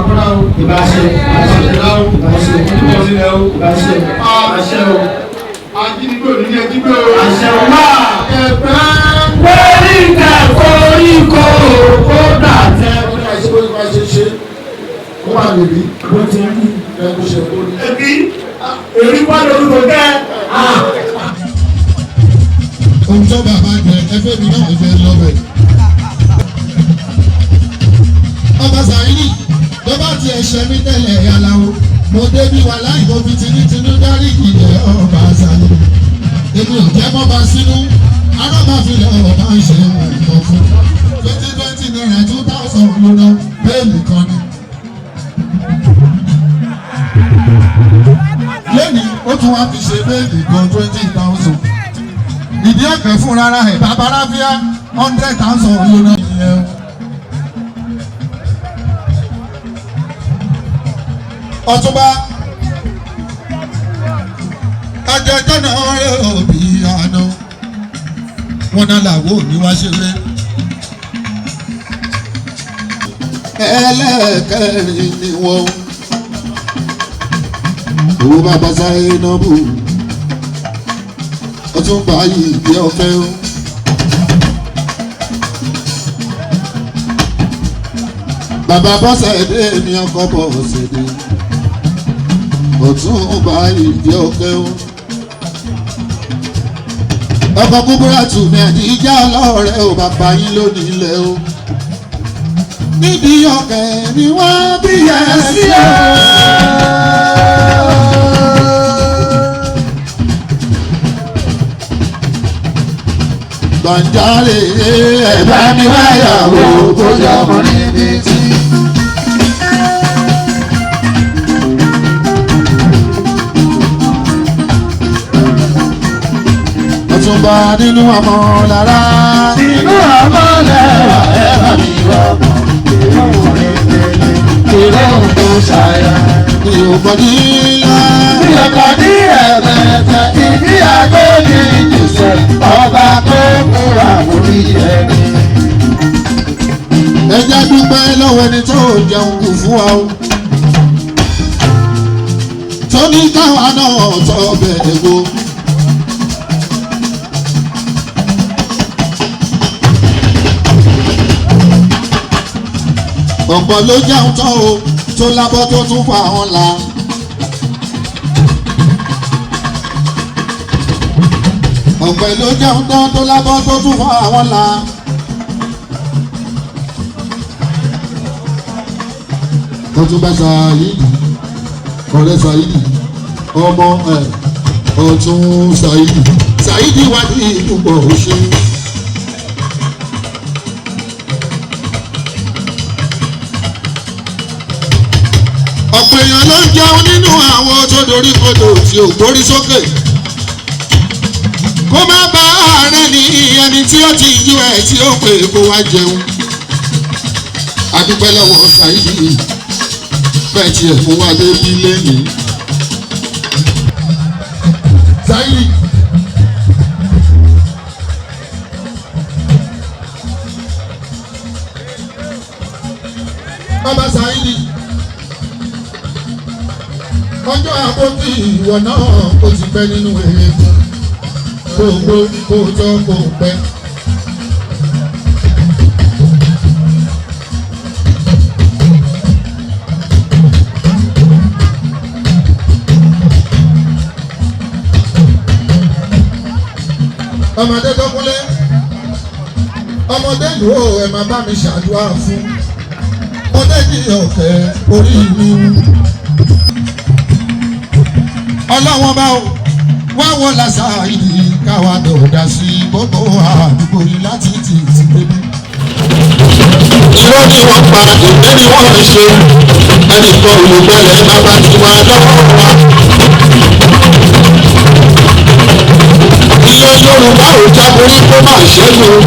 fúnra o. ìbáṣe ìbáṣẹ̀dá o. ìbáṣe ìbáṣẹ̀lẹ̀ o. ìbáṣe àṣẹ o. ajínigbé òní ní ẹjígbé o. àṣẹ wà. ẹ̀fẹ́. koríko koríko kódà tẹ. ó ní máa ṣe ṣe ó wà níbí. bó ti rí. ẹ kò ṣe kó ní. ẹbí èrí wà lórúkọ kẹ. ohun tó bàbá jẹ ẹgbẹ́ mi náà fẹ́ lọ́bẹ̀. ọba Sàídì tó bá ti ẹ̀ṣẹ̀ mi tẹ́lẹ̀ aláwo mo débi wà láì mo fi tinútinú dárí ìjẹ́ ọba Sàídì. èmi ò jẹ́ mọ́ba sínú arábàfilẹ̀ ọba ń ṣe nǹkan fún 2020 naira 2000 ló ná bẹ́ẹ̀lì kan ni. lónìí ó tún wá fi ṣe bẹ́ẹ̀lì kan 20,000. ìdí ẹ̀kẹ́ fún rárá ẹ̀ babaláfíà 100,000 ló ná ìyẹn. Ọ̀túnba ajẹjọ náà rẹ òbí àná wọn náà làwọn ò ní wá ṣeré. ẹlẹ́ẹ̀kẹrin ni wọ́n owó bàbá sáyé náà bù Ọ̀túnba yìí bí ọ̀fẹ́ o. bàbá bọ́sẹ̀ dé ní ọkọ̀ bọ́sẹ̀ dé. Ọ̀túnba ìdí ọ̀kẹ́ o. ọkọ̀ kúkúrà tù mí àdíjà ọlọ́ọ̀rẹ́ ò bàbá yín lónìí ilẹ̀ o. nídìí ọ̀kẹ́ ni wọ́n bí ẹ sí o. Gbàǹjarè ẹ̀bá mi wáyàwó tó yọ ọmọ níbi tí. Ọ̀túnba nínú ọmọ lára. nínú ọmọ lẹ́wà ẹ̀rọ mi rọ̀mọ̀ kéré ohun tó ṣàyà. Mi ò gbọ́ nílá. mi ò kọ́ ní ẹ̀mẹ̀tẹ̀ ìdí àgbo ní ìjùsẹ̀ ọba tó múra orí ẹni. Ẹ jẹ́ dúpẹ́ lọ́wọ́ ẹni tó jẹun kù fún wa o. tó ní káwa náà tọ́ bẹ̀rẹ̀ wo. ọ̀pọ̀ ló jẹun tán o tó lábọ́ tó tún fa àwọn la. ọ̀pọ̀ ló jẹun tán tó lábọ́ tó tún fa àwọn la. Ọ̀túnba Sàídì ọ̀rẹ́ Sàídì ọmọ ẹ̀ Ọ̀tún Sàídì Sàídì wà ní ìdúpọ̀ òṣè. ọ̀pọ̀ èèyàn ló ń jẹun nínú àwọn tó dorí kodò tí ò gbórí sókè. kó má bá ààrẹ ní ẹni tí ó ti ju ẹ̀ tí ó pè kó wá jẹun. a dúpẹ́ lọ́wọ́ Sàídì bẹ́ẹ̀ tiẹ̀ fún wa débi lẹ́yìn. Sàídì bàbá Sàídì ọjọ́ àbókí ìwọ náà ó ti pẹ́ nínú erékùn gbogbo kó tọ́ kó pẹ́. ọmọdé tó kúnlé ọmọdé lù ó ẹ máa bá mi ṣàdúrà fún ọmọdé ní ọ̀fẹ́ orí mi wú. ọlọ́wọ́n bá wá wọ́n la Sàídì káwa dọ̀dà sí gbogbo àdúgbò yìí láti tì sí bébí. irọ́ ni wọ́n pa ìgbẹ́ ni wọ́n ń ṣe ẹnìkan olùgbẹ́lẹ̀ bàbá tiwa lọ́wọ́ wa. ilẹ̀ Yorùbá ò jáborí kó máa ṣẹ́yìn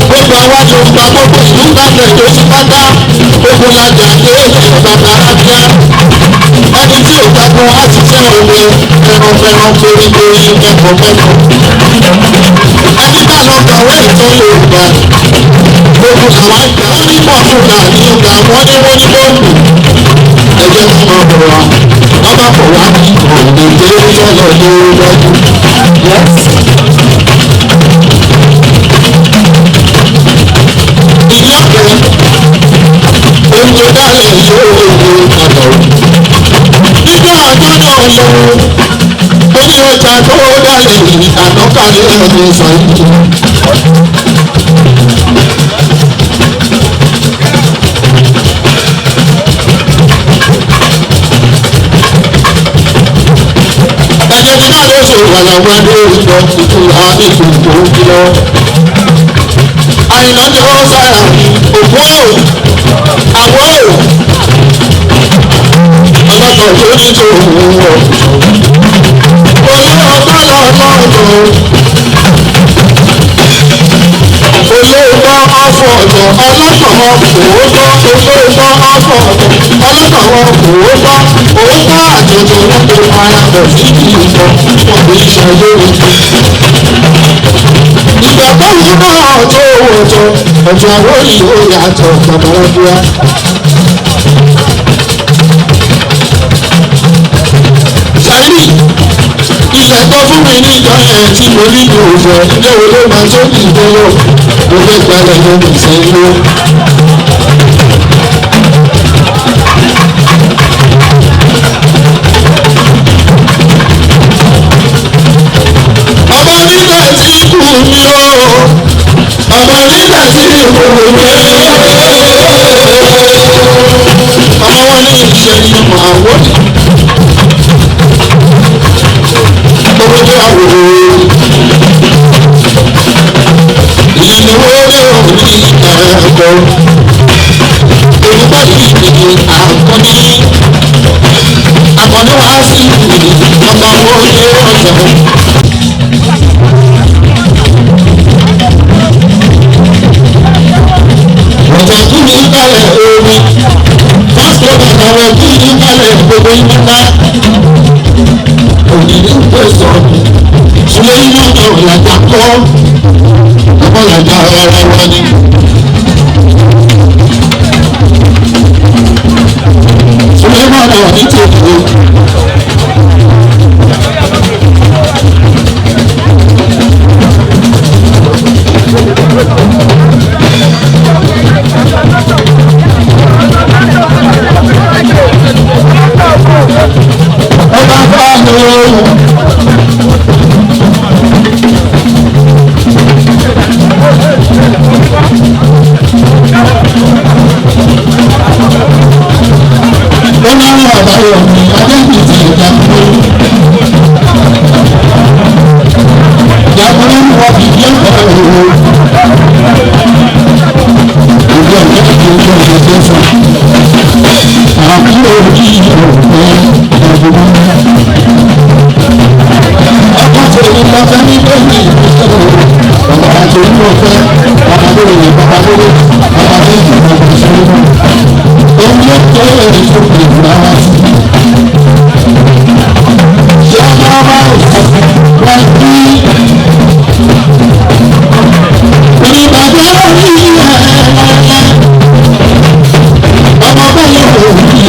gbogbo àwájú gba gbogbo ìlú gbàgbẹ́ tó ti pátá gbogbo lajà dé bàbá rábíà ẹni tí ò jagun á ti fẹ́ òwe fẹ́ràn gbórígbórí mẹ́kọ̀ọ́mẹ́kọ̀ ẹni bá lọ kàwé ìtàn Yorùbá gbogbo àwọn ìgbà wọn ní mọ̀ fún gàrí ìgbà wọn ní wọ́n ní bọ́ọ̀lù. ọmọ bọ̀ wá ọba bọ̀ wá ní òde tó sọ̀rọ̀ lójú. ìyáàbẹ̀ oúnjẹ dálẹ̀ yóò wò ọ̀dọ̀. nígbà àjọyọ̀ ọ̀lẹ́ oní ọjà tó dálẹ̀ ànákàlẹ̀ ẹ̀mí sàyíjì. ẹ̀jẹ̀ tí náà ló ṣe ìwàlàwà ní ìjọ ìtura ìgbòho kìlọ̀. àyìnlá ni wọ́n sára òkú àwọ̀ ọlọ́tọ̀ tó ní tó wọ̀ olóòótọ́ lọ́nà ọ̀dọ̀ olóòótọ́ afọ ọ̀dọ̀ ọlọ́tọ̀ òótọ́ olóòótọ́ afọ ọ̀dọ̀ ọlọ́tọ̀ òótọ́ àjọjọ lọ́dọ̀ parapọ̀ sí ìlú ọ̀gbìn ìṣẹ̀lẹ̀ ìgbà tó yí náà tó wọ̀jọ ọjọ́ àwọn ìlú yàtọ̀ babaládúrà. ṣáírì ilẹ̀ tó fún mi ní ìjọ yẹn tí mo rí ní òfò léwo ló máa tó kì í dọ́wọ́ mo fẹ́ gbalẹ̀ lórí ìṣẹ́yìn. ọba nígbà tí kù mí o ọba nígbà tí kù mí ọmọ wọn ní ìṣẹ́yìn ọmọ àwọn owó tó àwòrán ìyẹnìwó ní òní ẹ̀kọ́ olùkọ́ ìdíje àkọ́ní wá sí ọmọ owó ní ọ̀sẹ̀. ọ̀sẹ̀ kí ni ìkàlẹ̀ omi pásítọ̀ bàbá wọn kí ni ìkàlẹ̀ gbogbo ìmúta òyìnbó ń pè sọ̀rọ̀ ṣùgbọ́n inú ọ̀làjà kọ́ ọ̀làjà ọ̀rọ̀ wọn ni. ṣùgbọ́n inú ọ̀nà ní tòkó. ọba bá mi ní àbáyọ ní adébìtì ìjàmbá ìjàmbá wọ́n fi yé ọ̀rọ̀ ìwé ìjọ ìjọba ìjọba ìjọba àkúrò orí ọ̀gbẹ́ ìjọba ọkọ̀ tó ní lọ́fẹ́ ní lónìí ìgbésẹ̀ ọ̀rọ̀ àti onímọ̀fẹ́ babalóore babalóore babalóore ìjọba omi ó tó èrè tó kù rárá sí i. ṣé ọmọ ọba wọn bí onígbàgbọ́ orí ẹ̀ ọmọ báyìí kò rí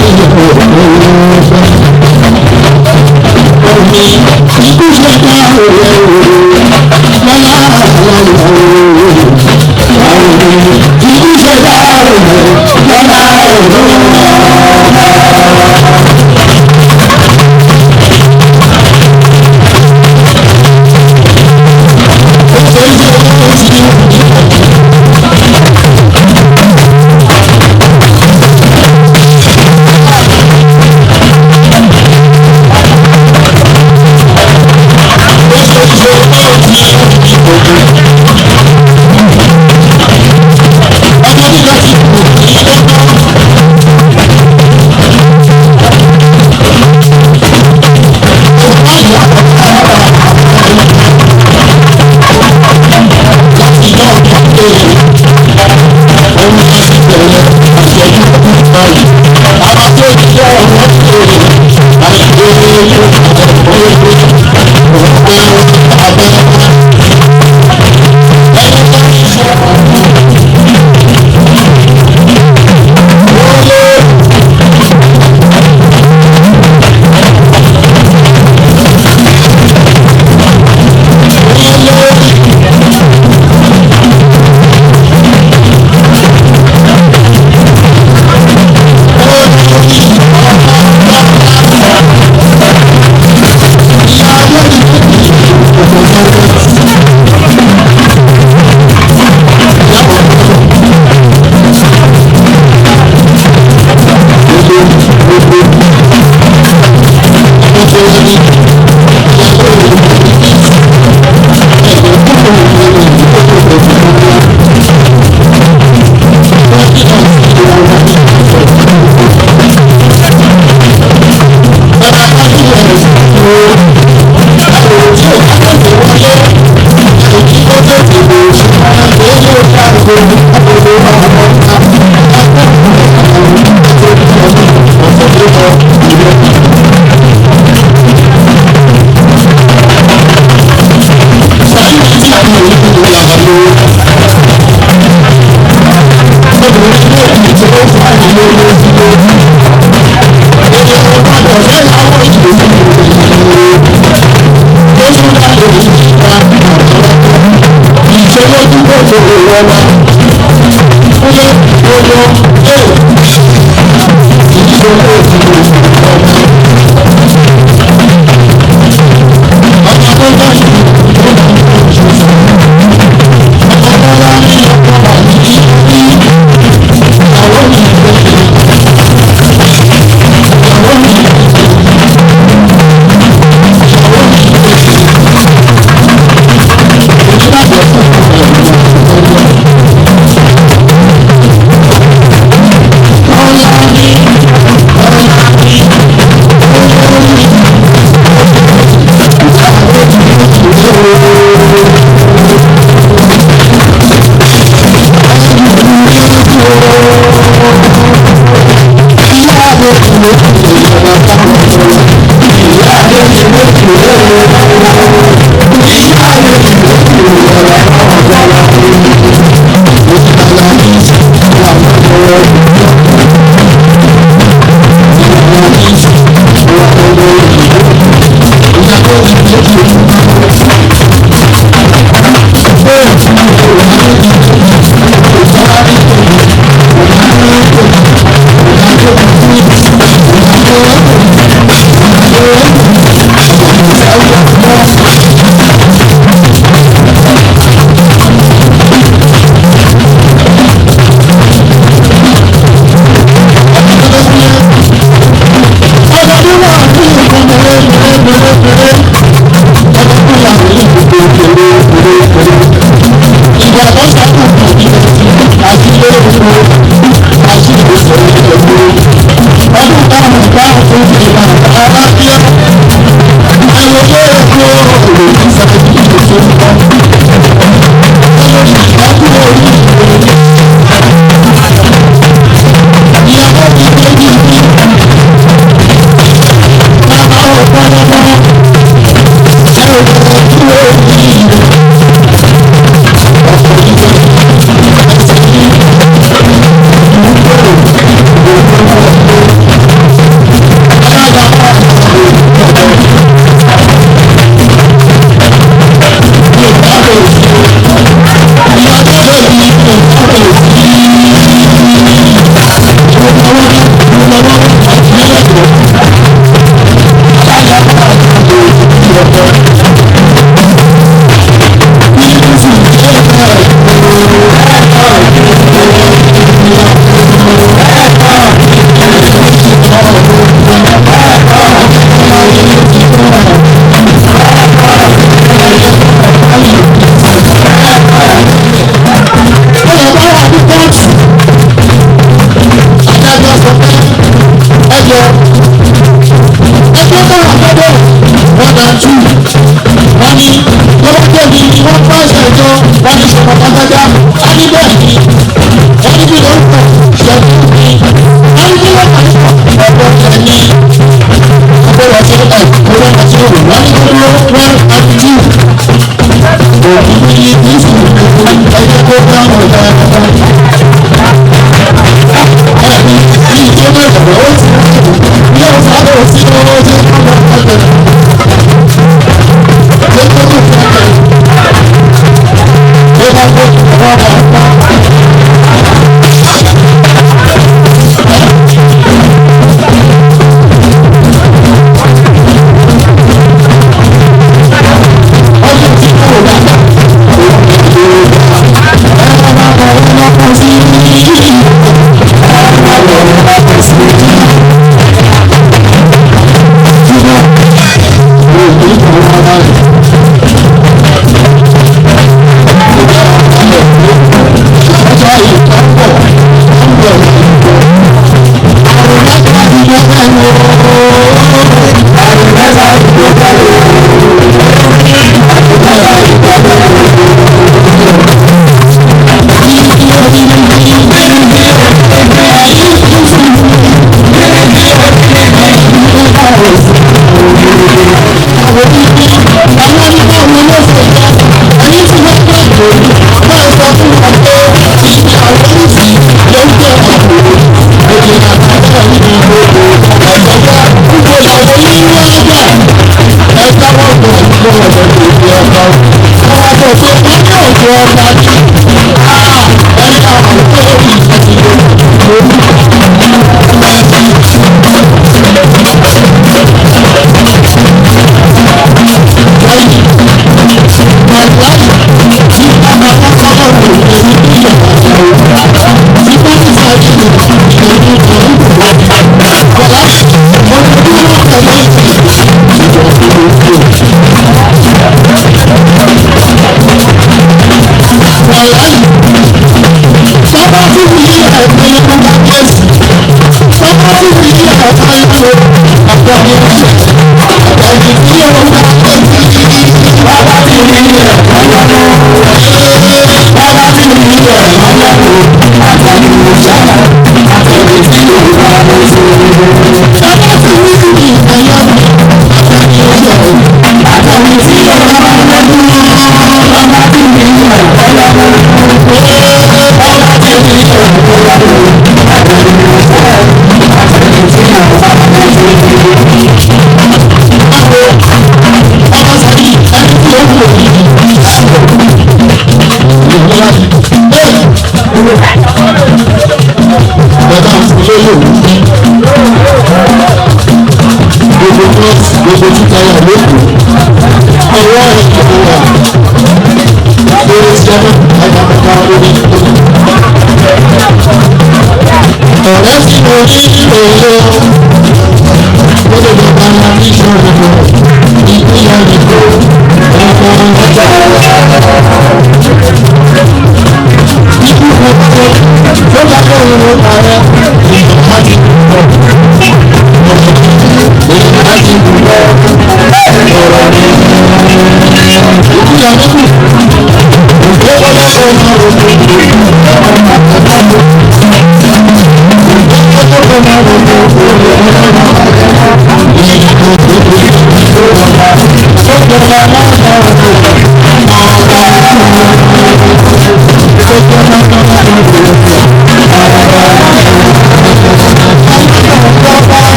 omi ikú ṣe dá òwe lọ́la ikú ṣe dá òwe lọ́la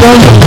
Just